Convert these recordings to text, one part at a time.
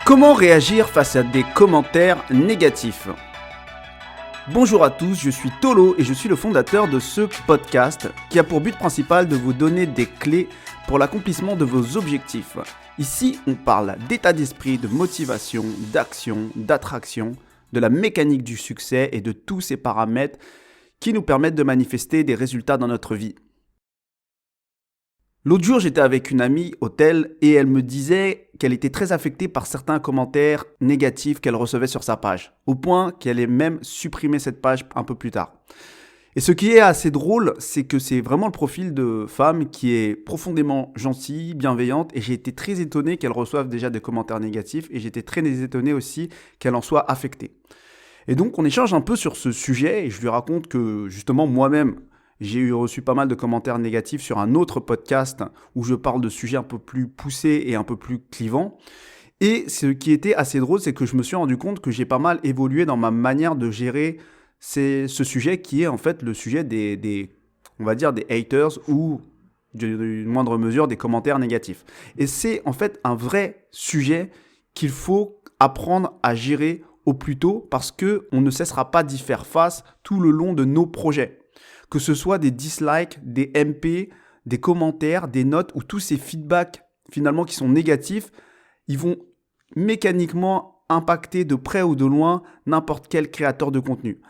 Comment réagir face à des commentaires négatifs ? Bonjour à tous, je suis Tolo et je suis le fondateur de ce podcast qui a pour but principal de vous donner des clés pour l'accomplissement de vos objectifs. Ici, on parle d'état d'esprit, de motivation, d'action, d'attraction, de la mécanique du succès et de tous ces paramètres qui nous permettent de manifester des résultats dans notre vie. L'autre jour, j'étais avec une amie au tel et elle me disait qu'elle était très affectée par certains commentaires négatifs qu'elle recevait sur sa page, au point qu'elle ait même supprimé cette page un peu plus tard. Et ce qui est assez drôle, c'est que c'est vraiment le profil de femme qui est profondément gentille, bienveillante, et j'ai été très étonné qu'elle reçoive déjà des commentaires négatifs, et j'étais très étonné aussi qu'elle en soit affectée. Et donc on échange un peu sur ce sujet, et je lui raconte que justement moi-même, j'ai reçu pas mal de commentaires négatifs sur un autre podcast où je parle de sujets un peu plus poussés et un peu plus clivants. Et ce qui était assez drôle, c'est que je me suis rendu compte que j'ai pas mal évolué dans ma manière de gérer ce sujet qui est en fait le sujet on va dire des haters ou d'une moindre mesure des commentaires négatifs. Et c'est en fait un vrai sujet qu'il faut apprendre à gérer au plus tôt parce qu'on ne cessera pas d'y faire face tout le long de nos projets. Que ce soit des dislikes, des MP, des commentaires, des notes ou tous ces feedbacks finalement qui sont négatifs, ils vont mécaniquement impacter de près ou de loin n'importe quel créateur de contenu.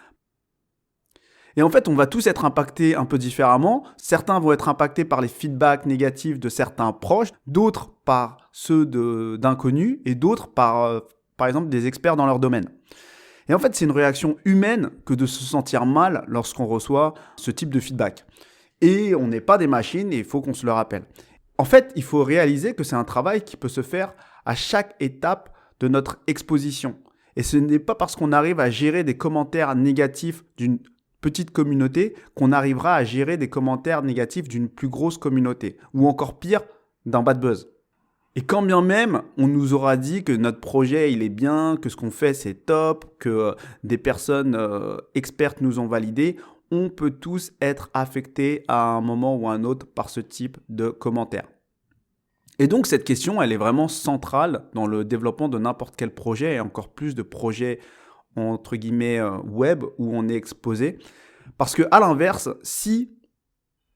Et en fait, on va tous être impactés un peu différemment. Certains vont être impactés par les feedbacks négatifs de certains proches, d'autres par ceux d'inconnus et d'autres par exemple des experts dans leur domaine. Et en fait, c'est une réaction humaine que de se sentir mal lorsqu'on reçoit ce type de feedback. Et on n'est pas des machines et il faut qu'on se le rappelle. En fait, il faut réaliser que c'est un travail qui peut se faire à chaque étape de notre exposition. Et ce n'est pas parce qu'on arrive à gérer des commentaires négatifs d'une petite communauté qu'on arrivera à gérer des commentaires négatifs d'une plus grosse communauté. Ou encore pire, d'un bad buzz. Et quand bien même, on nous aura dit que notre projet, il est bien, que ce qu'on fait, c'est top, que des personnes expertes nous ont validé, on peut tous être affectés à un moment ou à un autre par ce type de commentaires. Et donc, cette question, elle est vraiment centrale dans le développement de n'importe quel projet et encore plus de projets, entre guillemets, web où on est exposé. Parce que, à l'inverse, si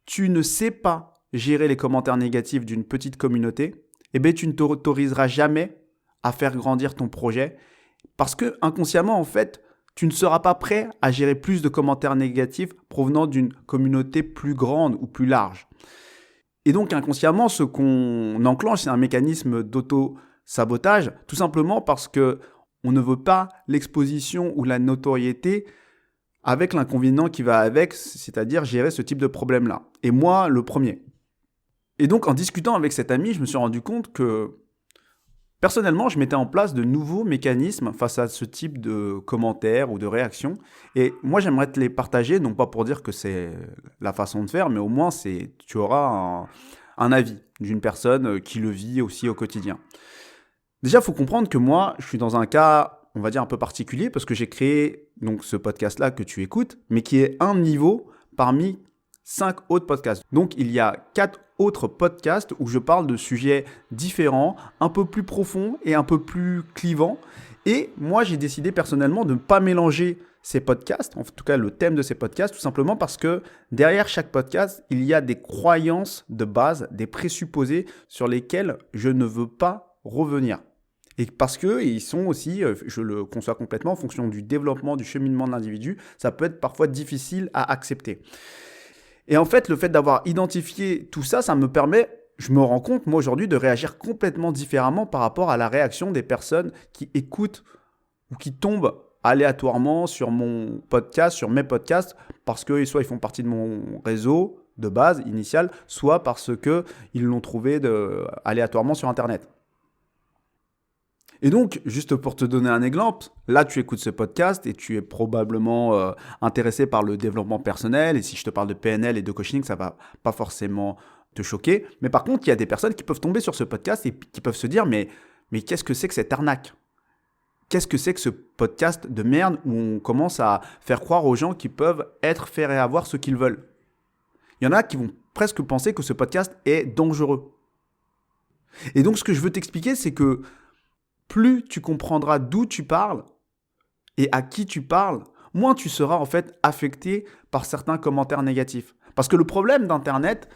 tu ne sais pas gérer les commentaires négatifs d'une petite communauté, eh bien, tu ne t'autoriseras jamais à faire grandir ton projet parce que inconsciemment, en fait, tu ne seras pas prêt à gérer plus de commentaires négatifs provenant d'une communauté plus grande ou plus large. Et donc, inconsciemment, ce qu'on enclenche, c'est un mécanisme d'auto-sabotage, tout simplement parce que on ne veut pas l'exposition ou la notoriété avec l'inconvénient qui va avec, c'est-à-dire gérer ce type de problème-là. Et moi, le premier. Et donc, en discutant avec cet ami, je me suis rendu compte que, personnellement, je mettais en place de nouveaux mécanismes face à ce type de commentaires ou de réactions. Et moi, j'aimerais te les partager, non pas pour dire que c'est la façon de faire, mais au moins, tu auras un avis d'une personne qui le vit aussi au quotidien. Déjà, il faut comprendre que moi, je suis dans un cas, on va dire, un peu particulier, parce que j'ai créé donc, ce podcast-là que tu écoutes, mais qui est un niveau parmi 5 autres podcasts. Donc, il y a 4 autres podcasts où je parle de sujets différents, un peu plus profonds et un peu plus clivants. Et moi, j'ai décidé personnellement de ne pas mélanger ces podcasts, en tout cas le thème de ces podcasts, tout simplement parce que derrière chaque podcast, il y a des croyances de base, des présupposés sur lesquels je ne veux pas revenir. Et parce qu'ils sont aussi, je le conçois complètement, en fonction du développement, du cheminement de l'individu, ça peut être parfois difficile à accepter. Et en fait, le fait d'avoir identifié tout ça, ça me permet, je me rends compte, moi aujourd'hui, de réagir complètement différemment par rapport à la réaction des personnes qui écoutent ou qui tombent aléatoirement sur mon podcast, sur mes podcasts, parce que soit ils font partie de mon réseau de base initial, soit parce qu'ils l'ont trouvé aléatoirement sur Internet. Et donc, juste pour te donner un exemple, là tu écoutes ce podcast et tu es probablement intéressé par le développement personnel, et si je te parle de PNL et de coaching, ça va pas forcément te choquer. Mais par contre, il y a des personnes qui peuvent tomber sur ce podcast et qui peuvent se dire mais qu'est-ce que c'est que cette arnaque ? Qu'est-ce que c'est que ce podcast de merde où on commence à faire croire aux gens qu'ils peuvent faire et avoir ce qu'ils veulent ? Il y en a qui vont presque penser que ce podcast est dangereux. Et donc, ce que je veux t'expliquer, c'est que plus tu comprendras d'où tu parles et à qui tu parles, moins tu seras en fait affecté par certains commentaires négatifs. Parce que le problème d'Internet,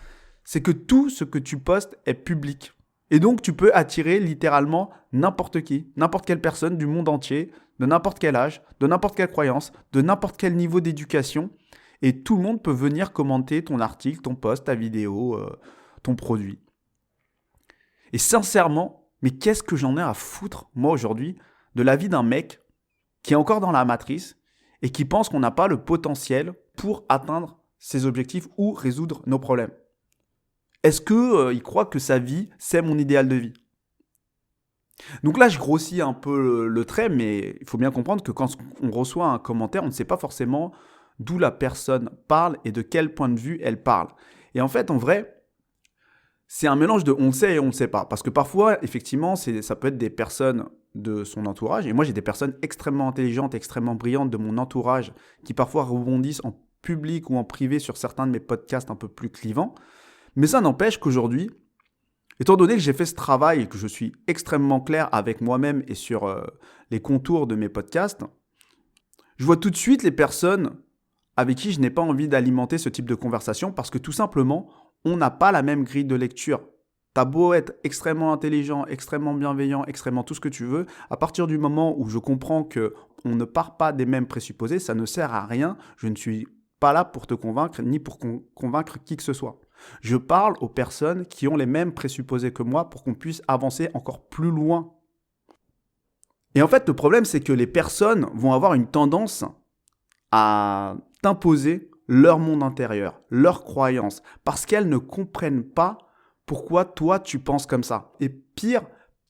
c'est que tout ce que tu postes est public. Et donc, tu peux attirer littéralement n'importe qui, n'importe quelle personne du monde entier, de n'importe quel âge, de n'importe quelle croyance, de n'importe quel niveau d'éducation. Et tout le monde peut venir commenter ton article, ton post, ta vidéo, ton produit. Et sincèrement, mais qu'est-ce que j'en ai à foutre, moi, aujourd'hui, de la vie d'un mec qui est encore dans la matrice et qui pense qu'on n'a pas le potentiel pour atteindre ses objectifs ou résoudre nos problèmes. Est-ce qu'il croit que sa vie, c'est mon idéal de vie? Donc là, je grossis un peu le trait, mais il faut bien comprendre que quand on reçoit un commentaire, on ne sait pas forcément d'où la personne parle et de quel point de vue elle parle. Et en fait, en vrai, c'est un mélange de on le sait et on ne le sait pas. Parce que parfois, effectivement, ça peut être des personnes de son entourage. Et moi, j'ai des personnes extrêmement intelligentes, extrêmement brillantes de mon entourage qui parfois rebondissent en public ou en privé sur certains de mes podcasts un peu plus clivants. Mais ça n'empêche qu'aujourd'hui, étant donné que j'ai fait ce travail et que je suis extrêmement clair avec moi-même et sur les contours de mes podcasts, je vois tout de suite les personnes avec qui je n'ai pas envie d'alimenter ce type de conversation parce que tout simplement, on n'a pas la même grille de lecture. T'as beau être extrêmement intelligent, extrêmement bienveillant, extrêmement tout ce que tu veux, à partir du moment où je comprends qu'on ne part pas des mêmes présupposés, ça ne sert à rien. Je ne suis pas là pour te convaincre ni pour convaincre qui que ce soit. Je parle aux personnes qui ont les mêmes présupposés que moi pour qu'on puisse avancer encore plus loin. Et en fait, le problème, c'est que les personnes vont avoir une tendance à t'imposer leur monde intérieur, leurs croyances, parce qu'elles ne comprennent pas pourquoi toi, tu penses comme ça. Et pire,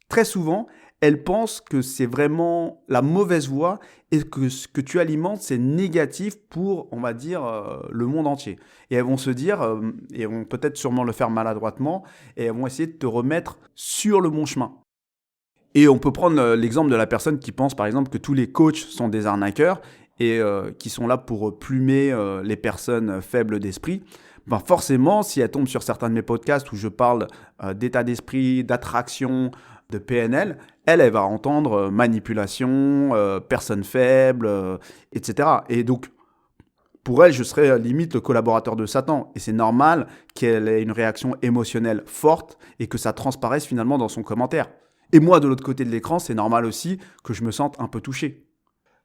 très souvent, elles pensent que c'est vraiment la mauvaise voie et que ce que tu alimentes, c'est négatif pour, on va dire, le monde entier. Et elles vont se dire, et elles vont peut-être sûrement le faire maladroitement, et elles vont essayer de te remettre sur le bon chemin. Et on peut prendre l'exemple de la personne qui pense, par exemple, que tous les coachs sont des arnaqueurs et qui sont là pour plumer les personnes faibles d'esprit. Ben forcément, si elle tombe sur certains de mes podcasts où je parle d'état d'esprit, d'attraction, de PNL, elle va entendre manipulation, personne faible, etc. Et donc, pour elle, je serais limite le collaborateur de Satan. Et c'est normal qu'elle ait une réaction émotionnelle forte et que ça transparaisse finalement dans son commentaire. Et moi, de l'autre côté de l'écran, c'est normal aussi que je me sente un peu touché.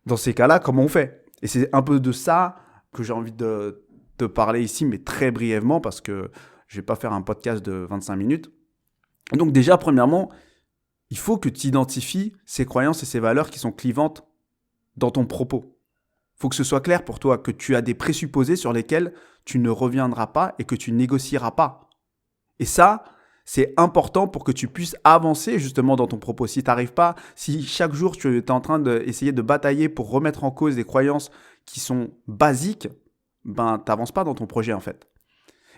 Dans ces cas-là, comment on fait? Et c'est un peu de ça que j'ai envie de te parler ici, mais très brièvement, parce que je ne vais pas faire un podcast de 25 minutes. Donc déjà, premièrement, il faut que tu identifies ces croyances et ces valeurs qui sont clivantes dans ton propos. Il faut que ce soit clair pour toi, que tu as des présupposés sur lesquels tu ne reviendras pas et que tu négocieras pas. Et ça, c'est important pour que tu puisses avancer justement dans ton propos. Si tu n'arrives pas, si chaque jour tu es en train d'essayer de batailler pour remettre en cause des croyances qui sont basiques, ben tu n'avances pas dans ton projet en fait.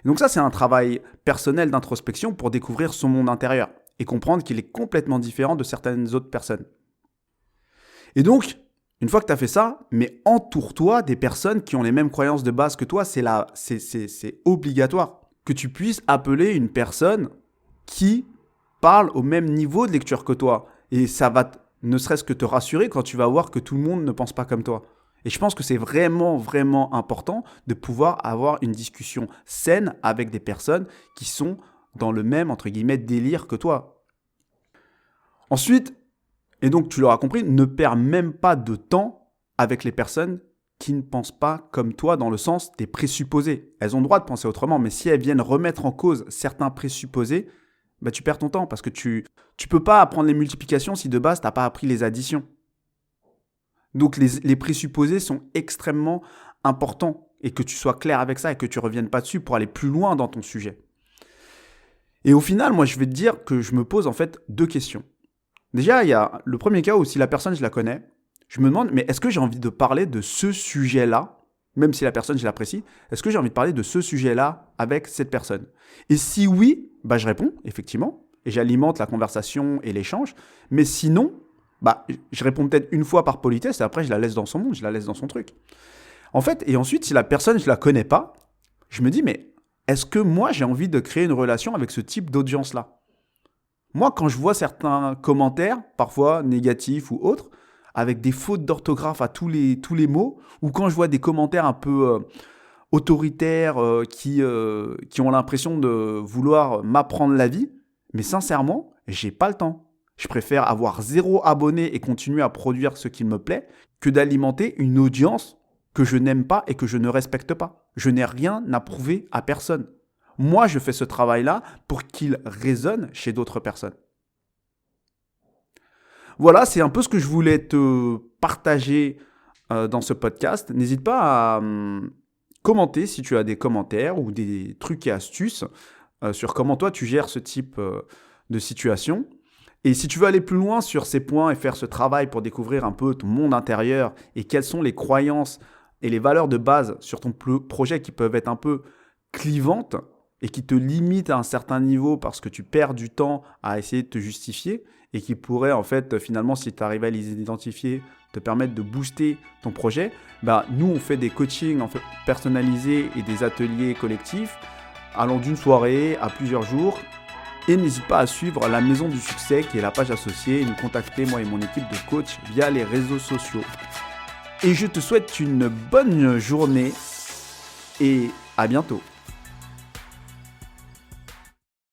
Et donc ça, c'est un travail personnel d'introspection pour découvrir son monde intérieur et comprendre qu'il est complètement différent de certaines autres personnes. Et donc, une fois que tu as fait ça, mais entoure-toi des personnes qui ont les mêmes croyances de base que toi. C'est obligatoire que tu puisses appeler une personne qui parle au même niveau de lecture que toi. Et ça va ne serait-ce que te rassurer quand tu vas voir que tout le monde ne pense pas comme toi. Et je pense que c'est vraiment, vraiment important de pouvoir avoir une discussion saine avec des personnes qui sont dans le même, entre guillemets, délire que toi. Ensuite, et donc tu l'auras compris, ne perds même pas de temps avec les personnes qui ne pensent pas comme toi dans le sens des présupposés. Elles ont le droit de penser autrement, mais si elles viennent remettre en cause certains présupposés, bah tu perds ton temps parce que tu peux pas apprendre les multiplications si de base tu n'as pas appris les additions. Donc les présupposés sont extrêmement importants et que tu sois clair avec ça et que tu ne reviennes pas dessus pour aller plus loin dans ton sujet. Et au final, moi je vais te dire que je me pose en fait deux questions. Déjà, il y a le premier cas où si la personne je la connais, je me demande mais est-ce que j'ai envie de parler de ce sujet-là, même si la personne je l'apprécie, est-ce que j'ai envie de parler de ce sujet-là avec cette personne? Et si oui, bah je réponds effectivement et j'alimente la conversation et l'échange, mais sinon, bah, je réponds peut-être une fois par politesse et après je la laisse dans son monde, je la laisse dans son truc. En fait, et ensuite, si la personne, je la connais pas, je me dis, mais est-ce que moi, j'ai envie de créer une relation avec ce type d'audience-là? Moi, quand je vois certains commentaires, parfois négatifs ou autres, avec des fautes d'orthographe à tous les mots, ou quand je vois des commentaires un peu autoritaires qui ont l'impression de vouloir m'apprendre la vie, mais sincèrement, j'ai pas le temps. Je préfère avoir 0 abonné et continuer à produire ce qu'il me plaît que d'alimenter une audience que je n'aime pas et que je ne respecte pas. Je n'ai rien à prouver à personne. Moi, je fais ce travail-là pour qu'il résonne chez d'autres personnes. Voilà, c'est un peu ce que je voulais te partager dans ce podcast. N'hésite pas à commenter si tu as des commentaires ou des trucs et astuces sur comment toi tu gères ce type de situation. Et si tu veux aller plus loin sur ces points et faire ce travail pour découvrir un peu ton monde intérieur et quelles sont les croyances et les valeurs de base sur ton projet qui peuvent être un peu clivantes et qui te limitent à un certain niveau parce que tu perds du temps à essayer de te justifier et qui pourraient en fait finalement, si tu arrives à les identifier, te permettre de booster ton projet, nous on fait des coachings personnalisés et des ateliers collectifs allant d'une soirée à plusieurs jours. Et n'hésite pas à suivre la Maison du Succès qui est la page associée et nous contacter moi et mon équipe de coach via les réseaux sociaux. Et je te souhaite une bonne journée et à bientôt.